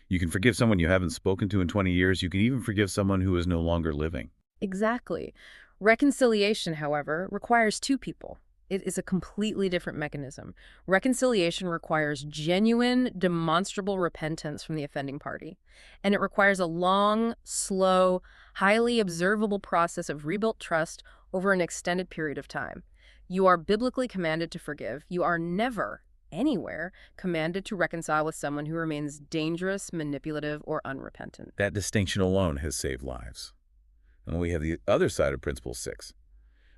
You can forgive someone you haven't spoken to in 20 years. You can even forgive someone who is no longer living. Exactly. Reconciliation, however, requires two people. It is a completely different mechanism. Reconciliation requires genuine, demonstrable repentance from the offending party. And it requires a long, slow, highly observable process of rebuilt trust over an extended period of time. You are biblically commanded to forgive. You are never, anywhere, commanded to reconcile with someone who remains dangerous, manipulative, or unrepentant. That distinction alone has saved lives. And we have the other side of Principle 6.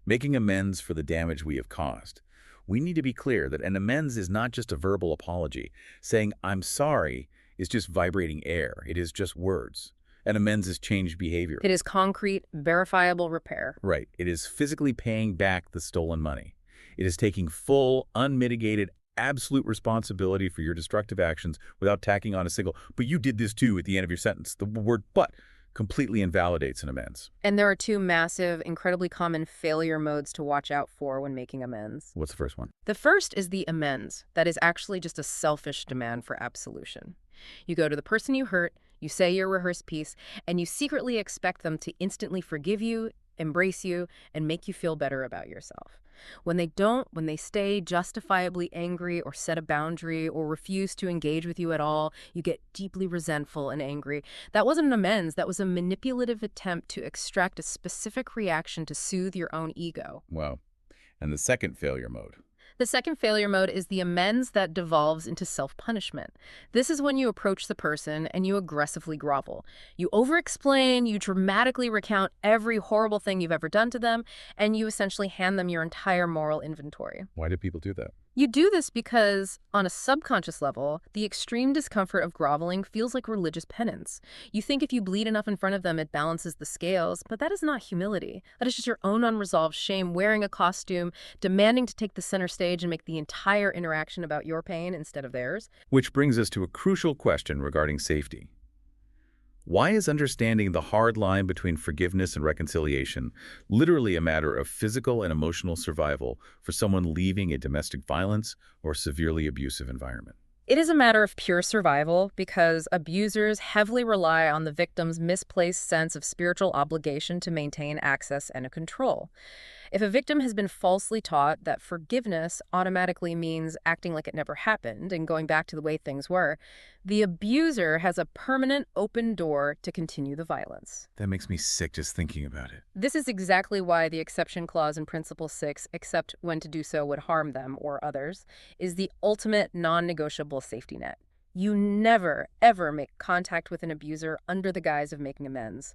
Making amends for the damage we have caused. We need to be clear that an amends is not just a verbal apology. Saying, I'm sorry, is just vibrating air. It is just words. An amends is changed behavior. It is concrete, verifiable repair. Right. It is physically paying back the stolen money. It is taking full, unmitigated, absolute responsibility for your destructive actions without tacking on a single, but you did this too at the end of your sentence. The word but completely invalidates an amends. And there are two massive, incredibly common failure modes to watch out for when making amends. What's the first one? The first is the amends. That is actually just a selfish demand for absolution. You go to the person you hurt, you say your rehearsed piece, and you secretly expect them to instantly forgive you, embrace you, and make you feel better about yourself. When they don't, when they stay justifiably angry or set a boundary or refuse to engage with you at all, you get deeply resentful and angry. That wasn't an amends. That was a manipulative attempt to extract a specific reaction to soothe your own ego. Wow. And the second failure mode? The second failure mode is the amends that devolves into self-punishment. This is when you approach the person and you aggressively grovel. You over-explain, you dramatically recount every horrible thing you've ever done to them, and you essentially hand them your entire moral inventory. Why do people do that? You do this because, on a subconscious level, the extreme discomfort of groveling feels like religious penance. You think if you bleed enough in front of them, it balances the scales, but that is not humility. That is just your own unresolved shame, wearing a costume, demanding to take the center stage and make the entire interaction about your pain instead of theirs. Which brings us to a crucial question regarding safety. Why is understanding the hard line between forgiveness and reconciliation literally a matter of physical and emotional survival for someone leaving a domestic violence or severely abusive environment? It is a matter of pure survival because abusers heavily rely on the victim's misplaced sense of spiritual obligation to maintain access and control. If a victim has been falsely taught that forgiveness automatically means acting like it never happened and going back to the way things were, the abuser has a permanent open door to continue the violence. That makes me sick just thinking about it. This is exactly why the exception clause in Principle 6, except when to do so would harm them or others, is the ultimate non-negotiable safety net. You never, ever make contact with an abuser under the guise of making amends.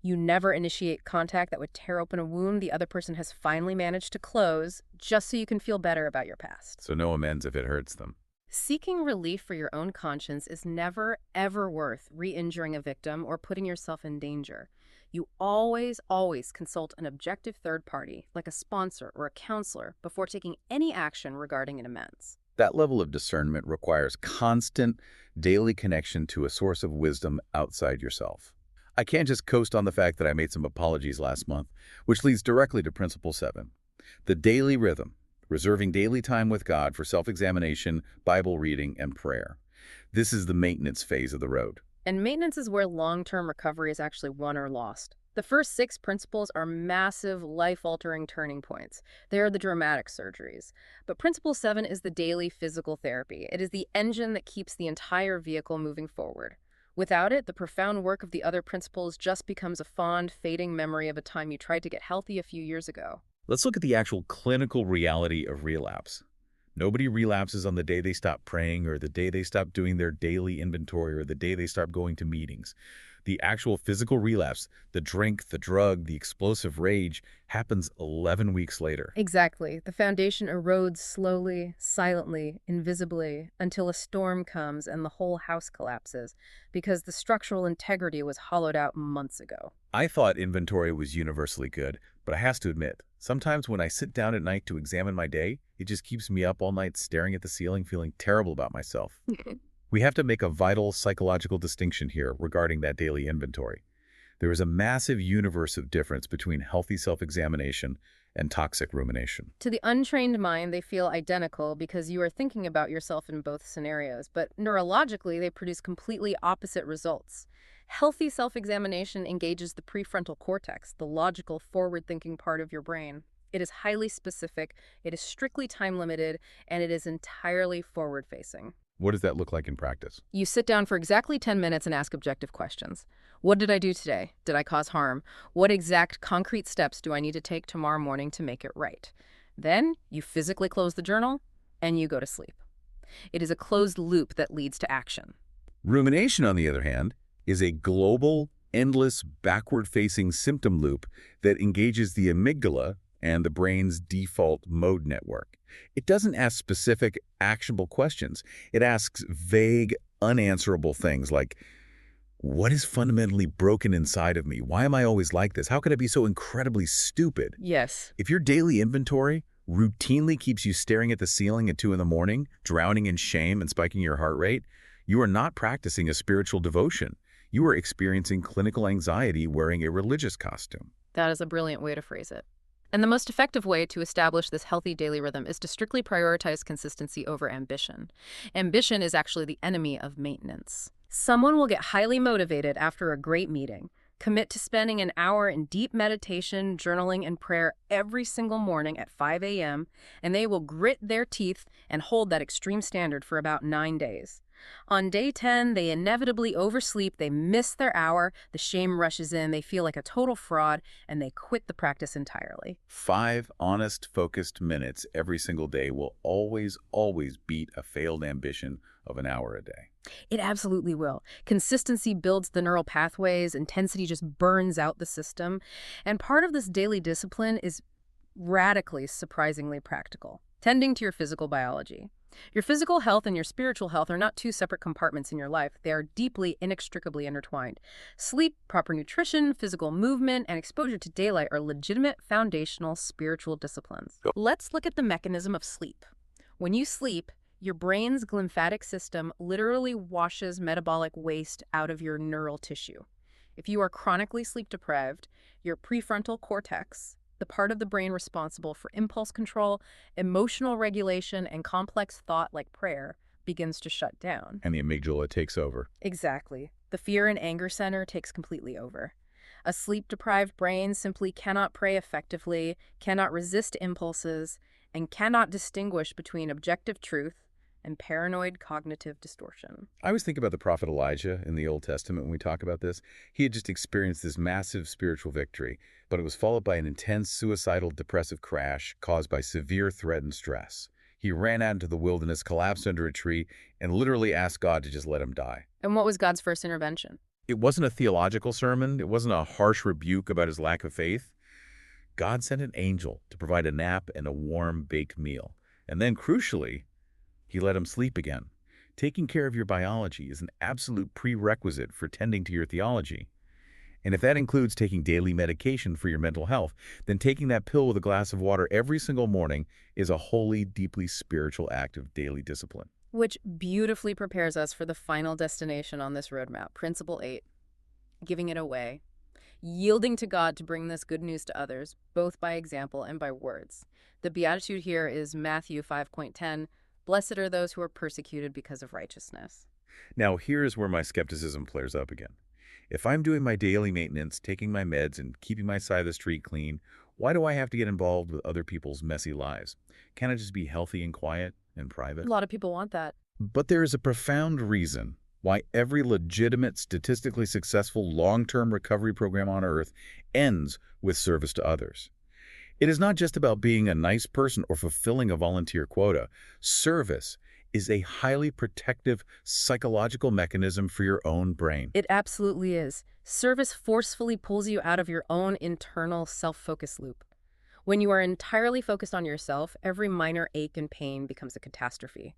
You never initiate contact that would tear open a wound the other person has finally managed to close just so you can feel better about your past. So no amends if it hurts them. Seeking relief for your own conscience is never, ever worth re-injuring a victim or putting yourself in danger. You always, always consult an objective third party, like a sponsor or a counselor, before taking any action regarding an amends. That level of discernment requires constant, daily connection to a source of wisdom outside yourself. I can't just coast on the fact that I made some apologies last month, which leads directly to Principle 7. The daily rhythm, reserving daily time with God for self-examination, Bible reading, and prayer. This is the maintenance phase of the road. And maintenance is where long-term recovery is actually won or lost. The first 6 principles are massive, life-altering turning points. They are the dramatic surgeries. But Principle 7 is the daily physical therapy. It is the engine that keeps the entire vehicle moving forward. Without it, the profound work of the other principles just becomes a fond, fading memory of a time you tried to get healthy a few years ago. Let's look at the actual clinical reality of relapse. Nobody relapses on the day they stop praying or the day they stop doing their daily inventory or the day they stop going to meetings. The actual physical relapse, the drink, the drug, the explosive rage, happens 11 weeks later. Exactly. The foundation erodes slowly, silently, invisibly, until a storm comes and the whole house collapses, because the structural integrity was hollowed out months ago. I thought inventory was universally good, but I have to admit, sometimes when I sit down at night to examine my day, it just keeps me up all night staring at the ceiling, feeling terrible about myself. We have to make a vital psychological distinction here regarding that daily inventory. There is a massive universe of difference between healthy self-examination and toxic rumination. To the untrained mind, they feel identical because you are thinking about yourself in both scenarios, but neurologically, they produce completely opposite results. Healthy self-examination engages the prefrontal cortex, the logical, forward-thinking part of your brain. It is highly specific, it is strictly time-limited, and it is entirely forward-facing. What does that look like in practice? You sit down for exactly 10 minutes and ask objective questions. What did I do today? Did I cause harm? What exact concrete steps do I need to take tomorrow morning to make it right? Then you physically close the journal and you go to sleep. It is a closed loop that leads to action. Rumination, on the other hand, is a global, endless, backward-facing symptom loop that engages the amygdala and the brain's default mode network. It doesn't ask specific, actionable questions. It asks vague, unanswerable things like, what is fundamentally broken inside of me? Why am I always like this? How could I be so incredibly stupid? Yes. If your daily inventory routinely keeps you staring at the ceiling at 2 in the morning, drowning in shame and spiking your heart rate, you are not practicing a spiritual devotion. You are experiencing clinical anxiety wearing a religious costume. That is a brilliant way to phrase it. And the most effective way to establish this healthy daily rhythm is to strictly prioritize consistency over ambition. Ambition is actually the enemy of maintenance. Someone will get highly motivated after a great meeting, commit to spending an hour in deep meditation, journaling, and prayer every single morning at 5 a.m., and they will grit their teeth and hold that extreme standard for about 9 days. On day 10, they inevitably oversleep, they miss their hour, the shame rushes in, they feel like a total fraud, and they quit the practice entirely. 5 honest, focused minutes every single day will always, always beat a failed ambition of an hour a day. It absolutely will. Consistency builds the neural pathways, intensity just burns out the system, and part of this daily discipline is radically, surprisingly practical. Tending to your physical biology. Your physical health and your spiritual health are not 2 separate compartments in your life. They are deeply, inextricably intertwined. Sleep, proper nutrition, physical movement, and exposure to daylight are legitimate foundational spiritual disciplines. Let's look at the mechanism of sleep. When you sleep, your brain's glymphatic system literally washes metabolic waste out of your neural tissue. If you are chronically sleep-deprived, your prefrontal cortex, the part of the brain responsible for impulse control, emotional regulation, and complex thought like prayer, begins to shut down. And the amygdala takes over. Exactly. The fear and anger center takes completely over. A sleep-deprived brain simply cannot pray effectively, cannot resist impulses, and cannot distinguish between objective truth and paranoid cognitive distortion. I always think about the prophet Elijah in the Old Testament when we talk about this. He had just experienced this massive spiritual victory, but it was followed by an intense suicidal depressive crash caused by severe threat and stress. He ran out into the wilderness, collapsed under a tree, and literally asked God to just let him die. And what was God's first intervention? It wasn't a theological sermon. It wasn't a harsh rebuke about his lack of faith. God sent an angel to provide a nap and a warm, baked meal. And then, crucially, he let him sleep again. Taking care of your biology is an absolute prerequisite for tending to your theology. And if that includes taking daily medication for your mental health, then taking that pill with a glass of water every single morning is a holy, deeply spiritual act of daily discipline. Which beautifully prepares us for the final destination on this roadmap, Principle 8, giving it away. Yielding to God to bring this good news to others, both by example and by words. The beatitude here is Matthew 5:10, "Blessed are those who are persecuted because of righteousness." Now, here's where my skepticism flares up again. If I'm doing my daily maintenance, taking my meds, and keeping my side of the street clean, why do I have to get involved with other people's messy lives? Can't I just be healthy and quiet and private? A lot of people want that. But there is a profound reason why every legitimate, statistically successful long-term recovery program on Earth ends with service to others. It is not just about being a nice person or fulfilling a volunteer quota. Service is a highly protective psychological mechanism for your own brain. It absolutely is. Service forcefully pulls you out of your own internal self-focus loop. When you are entirely focused on yourself, every minor ache and pain becomes a catastrophe.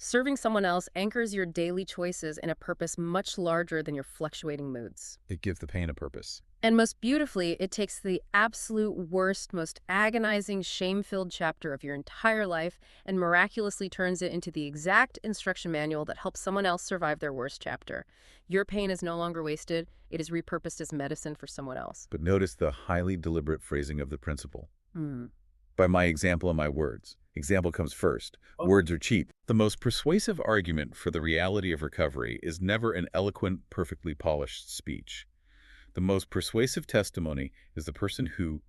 Serving someone else anchors your daily choices in a purpose much larger than your fluctuating moods. It gives the pain a purpose. And most beautifully, it takes the absolute worst, most agonizing, shame-filled chapter of your entire life and miraculously turns it into the exact instruction manual that helps someone else survive their worst chapter. Your pain is no longer wasted. It is repurposed as medicine for someone else. But notice the highly deliberate phrasing of the principle. Mm. By my example and my words. Example comes first. Words are cheap. The most persuasive argument for the reality of recovery is never an eloquent, perfectly polished speech. The most persuasive testimony is the person who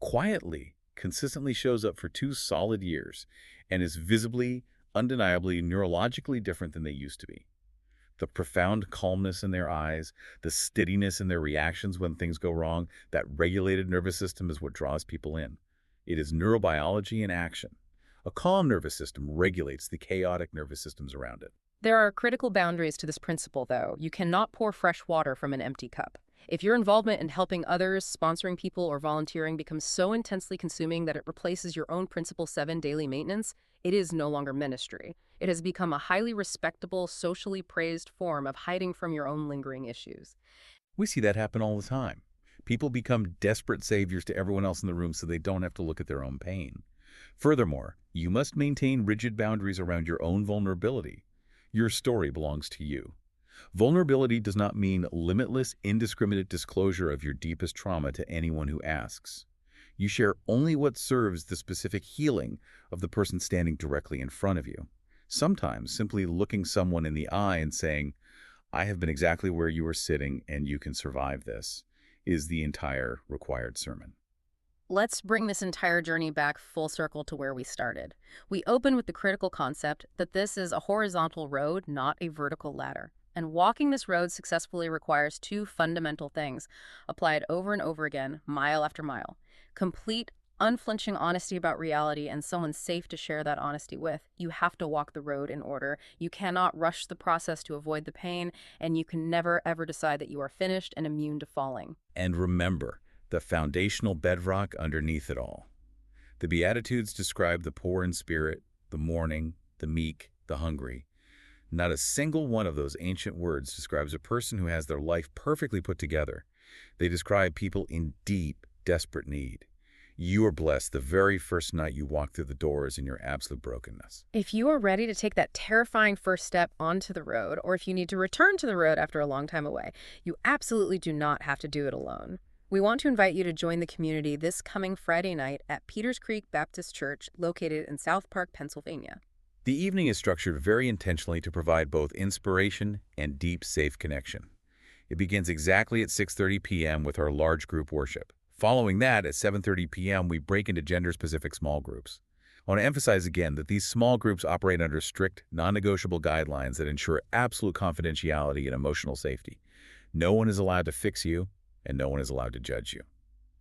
quietly, consistently shows up for 2 solid years and is visibly, undeniably, neurologically different than they used to be. The profound calmness in their eyes, the steadiness in their reactions when things go wrong, that regulated nervous system is what draws people in. It is neurobiology in action. A calm nervous system regulates the chaotic nervous systems around it. There are critical boundaries to this principle, though. You cannot pour fresh water from an empty cup. If your involvement in helping others, sponsoring people, or volunteering becomes so intensely consuming that it replaces your own Principle 7 daily maintenance, it is no longer ministry. It has become a highly respectable, socially praised form of hiding from your own lingering issues. We see that happen all the time. People become desperate saviors to everyone else in the room so they don't have to look at their own pain. Furthermore, you must maintain rigid boundaries around your own vulnerability. Your story belongs to you. Vulnerability does not mean limitless, indiscriminate disclosure of your deepest trauma to anyone who asks. You share only what serves the specific healing of the person standing directly in front of you. Sometimes simply looking someone in the eye and saying, "I have been exactly where you are sitting and you can survive this," is the entire required sermon. Let's bring this entire journey back full circle to where we started. We open with the critical concept that this is a horizontal road, not a vertical ladder. And walking this road successfully requires 2 fundamental things, applied over and over again, mile after mile. Complete, unflinching honesty about reality and someone safe to share that honesty with. You have to walk the road in order. You cannot rush the process to avoid the pain, and you can never, ever decide that you are finished and immune to falling. And remember, the foundational bedrock underneath it all. The Beatitudes describe the poor in spirit, the mourning, the meek, the hungry. Not a single one of those ancient words describes a person who has their life perfectly put together. They describe people in deep, desperate need. You are blessed the very first night you walk through the doors in your absolute brokenness. If you are ready to take that terrifying first step onto the road, or if you need to return to the road after a long time away, you absolutely do not have to do it alone. We want to invite you to join the community this coming Friday night at Peters Creek Baptist Church, located in South Park, Pennsylvania. The evening is structured very intentionally to provide both inspiration and deep, safe connection. It begins exactly at 6:30 p.m. with our large group worship. Following that, at 7:30 p.m., we break into gender-specific small groups. I want to emphasize again that these small groups operate under strict, non-negotiable guidelines that ensure absolute confidentiality and emotional safety. No one is allowed to fix you, and no one is allowed to judge you.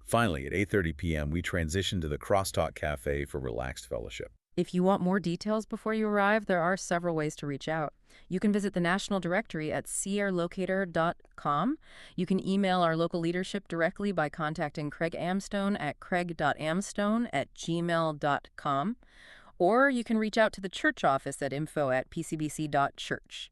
Finally, at 8:30 p.m., we transition to the Crosstalk Cafe for relaxed fellowship. If you want more details before you arrive, there are several ways to reach out. You can visit the National Directory at seerlocator.com. You can email our local leadership directly by contacting Craig Amstone at craig.amstone@gmail.com. Or you can reach out to the church office at info@pcbc.church.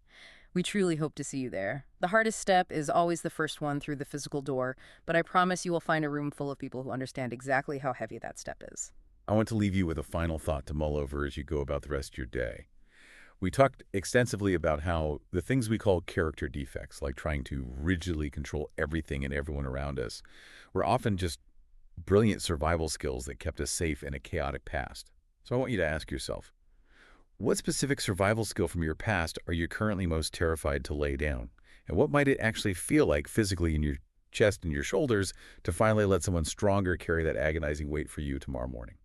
We truly hope to see you there. The hardest step is always the first one through the physical door, but I promise you will find a room full of people who understand exactly how heavy that step is. I want to leave you with a final thought to mull over as you go about the rest of your day. We talked extensively about how the things we call character defects, like trying to rigidly control everything and everyone around us, were often just brilliant survival skills that kept us safe in a chaotic past. So I want you to ask yourself, what specific survival skill from your past are you currently most terrified to lay down? And what might it actually feel like physically in your chest and your shoulders to finally let someone stronger carry that agonizing weight for you tomorrow morning?